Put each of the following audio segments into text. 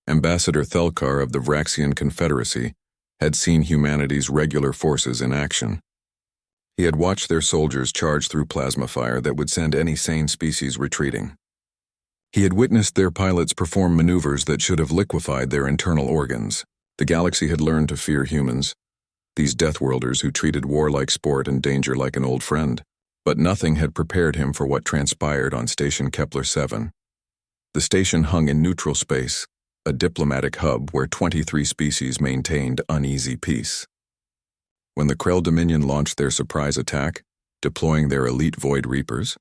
Ambassador Thelkar of the Vraxian Confederacy had seen humanity's regular forces in action. He had watched their soldiers charge through plasma fire that would send any sane species retreating. He had witnessed their pilots perform maneuvers that should have liquefied their internal organs. The galaxy had learned to fear humans, these deathworlders who treated war like sport and danger like an old friend. But nothing had prepared him for what transpired on Station Kepler 7. The station hung in neutral space, a diplomatic hub where 23 species maintained uneasy peace. When the Krell Dominion launched their surprise attack, deploying their elite Void Reapers,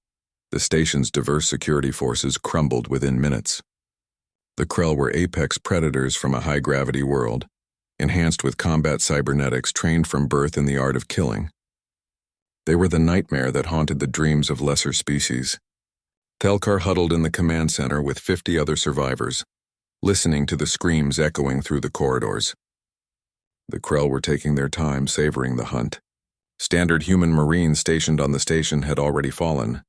the station's diverse security forces crumbled within minutes. The Krell were apex predators from a high-gravity world, enhanced with combat cybernetics trained from birth in the art of killing. They were the nightmare that haunted the dreams of lesser species. Thelkar huddled in the command center with 50 other survivors, listening to the screams echoing through the corridors. The Krell were taking their time savoring the hunt. Standard human Marines stationed on the station had already fallen.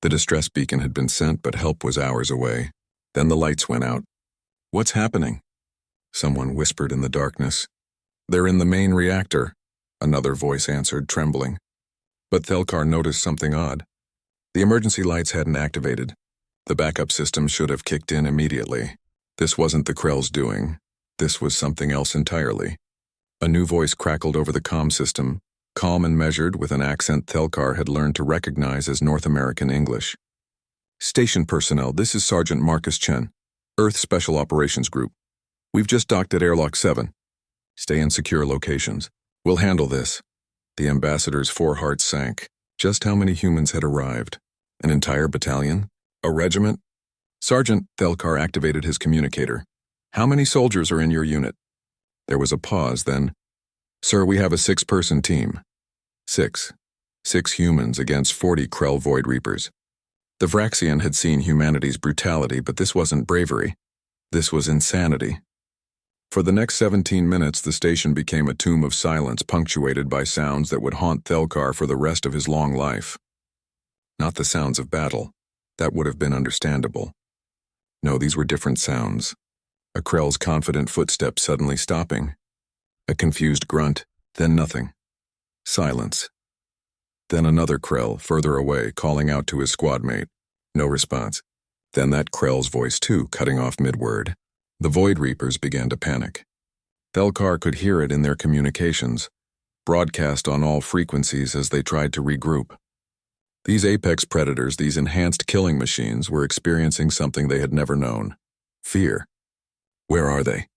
The distress beacon had been sent, but help was hours away. Then the lights went out. "What's happening?" Someone whispered in the darkness. "They're in the main reactor," another voice answered, trembling. But Thelkar noticed something odd. The emergency lights hadn't activated. The backup system should have kicked in immediately. This wasn't the Krell's doing. This was something else entirely. A new voice crackled over the comm system, calm and measured with an accent Thelkar had learned to recognize as North American English. "Station personnel, this is Sergeant Marcus Chen, Earth Special Operations Group. We've just docked at Airlock 7. Stay in secure locations. We'll handle this." The ambassador's four hearts sank. Just how many humans had arrived? An entire battalion? A regiment? "Sergeant," Thelkar activated his communicator. "How many soldiers are in your unit?" There was a pause, then, "Sir, we have a 6-person team." Six. 6 humans against 40 Krell Void Reapers. The Vraxian had seen humanity's brutality, but this wasn't bravery. This was insanity. For the next 17 minutes, the station became a tomb of silence punctuated by sounds that would haunt Thelkar for the rest of his long life. Not the sounds of battle. That would have been understandable. No, these were different sounds. A Krell's confident footsteps suddenly stopping. A confused grunt, then nothing. Silence. Then another Krell, further away, calling out to his squadmate. No response. Then that Krell's voice too, cutting off mid-word. The Void Reapers began to panic. Thelkar could hear it in their communications, broadcast on all frequencies as they tried to regroup. These apex predators, these enhanced killing machines, were experiencing something they had never known. Fear. "Where are they?"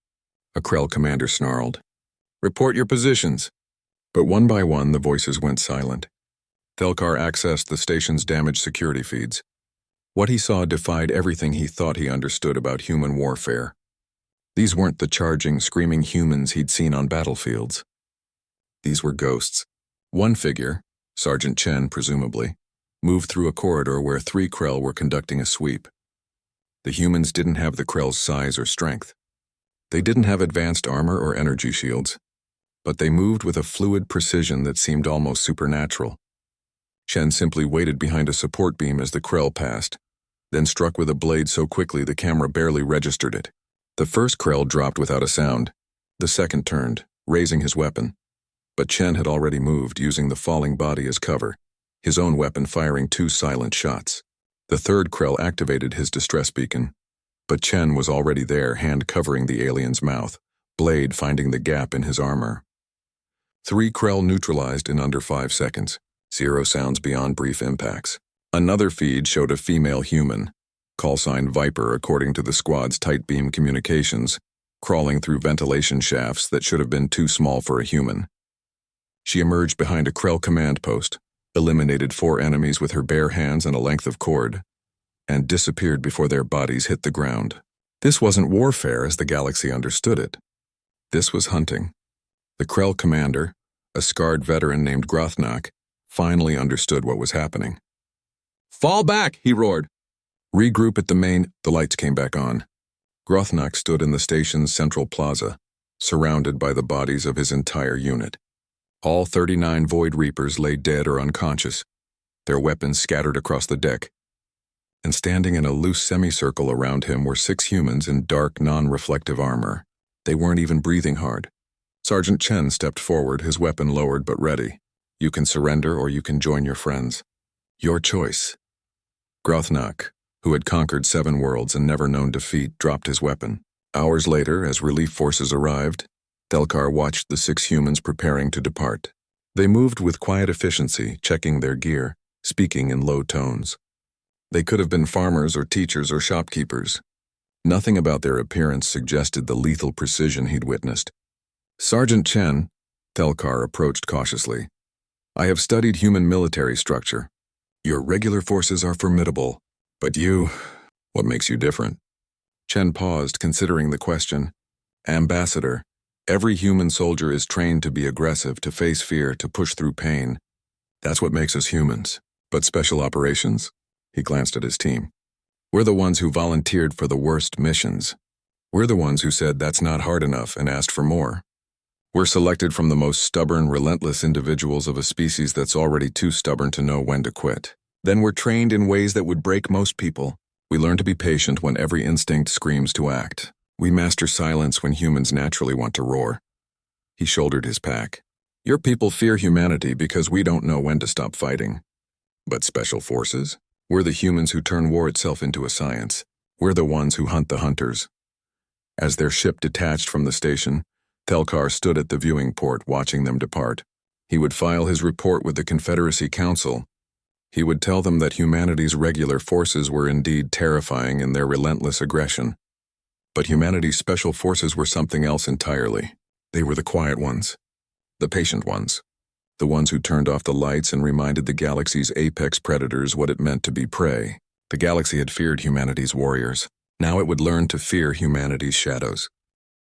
A Krell commander snarled. "Report your positions." But one by one, the voices went silent. Thelkar accessed the station's damaged security feeds. What he saw defied everything he thought he understood about human warfare. These weren't the charging, screaming humans he'd seen on battlefields. These were ghosts. One figure, Sergeant Chen presumably, moved through a corridor where 3 Krell were conducting a sweep. The humans didn't have the Krell's size or strength. They didn't have advanced armor or energy shields, but they moved with a fluid precision that seemed almost supernatural. Chen simply waited behind a support beam as the Krell passed, then struck with a blade so quickly the camera barely registered it. The first Krell dropped without a sound. The second turned, raising his weapon. But Chen had already moved, using the falling body as cover, his own weapon firing 2 silent shots. The third Krell activated his distress beacon, but Chen was already there, hand covering the alien's mouth, blade finding the gap in his armor. 3 Krell neutralized in under 5 seconds, 0 sounds beyond brief impacts. Another feed showed a female human, callsign Viper according to the squad's tight beam communications, crawling through ventilation shafts that should have been too small for a human. She emerged behind a Krell command post, eliminated 4 enemies with her bare hands and a length of cord, and disappeared before their bodies hit the ground. This wasn't warfare as the galaxy understood it. This was hunting. The Krell commander, a scarred veteran named Grothnak, finally understood what was happening. "Fall back," he roared. "Regroup at the main." The lights came back on. Grothnak stood in the station's central plaza, surrounded by the bodies of his entire unit. All 39 Void Reapers lay dead or unconscious, their weapons scattered across the deck. and standing in a loose semicircle around him were 6 humans in dark, non-reflective armor. They weren't even breathing hard. Sergeant Chen stepped forward, his weapon lowered but ready. You can surrender or you can join your friends. Your choice. Grothnak, who had conquered 7 worlds and never known defeat, dropped his weapon. Hours later, as relief forces arrived, Thelkar watched the 6 humans preparing to depart. They moved with quiet efficiency, checking their gear, speaking in low tones. They could have been farmers or teachers or shopkeepers. Nothing about their appearance suggested the lethal precision he'd witnessed. Sergeant Chen, Thelkar approached cautiously. I have studied human military structure. Your regular forces are formidable, but what makes you different? Chen paused, considering the question. Ambassador, every human soldier is trained to be aggressive, to face fear, to push through pain. That's what makes us humans. But special operations? He glanced at his team. We're the ones who volunteered for the worst missions. We're the ones who said that's not hard enough and asked for more. We're selected from the most stubborn, relentless individuals of a species that's already too stubborn to know when to quit. Then we're trained in ways that would break most people. We learn to be patient when every instinct screams to act. We master silence when humans naturally want to roar. He shouldered his pack. Your people fear humanity because we don't know when to stop fighting. But special forces? We're the humans who turn war itself into a science. We're the ones who hunt the hunters. As their ship detached from the station, Thelkar stood at the viewing port watching them depart. He would file his report with the Confederacy Council. He would tell them that humanity's regular forces were indeed terrifying in their relentless aggression. But humanity's special forces were something else entirely. They were the quiet ones, the patient ones, the ones who turned off the lights and reminded the galaxy's apex predators what it meant to be prey. The galaxy had feared humanity's warriors. Now it would learn to fear humanity's shadows.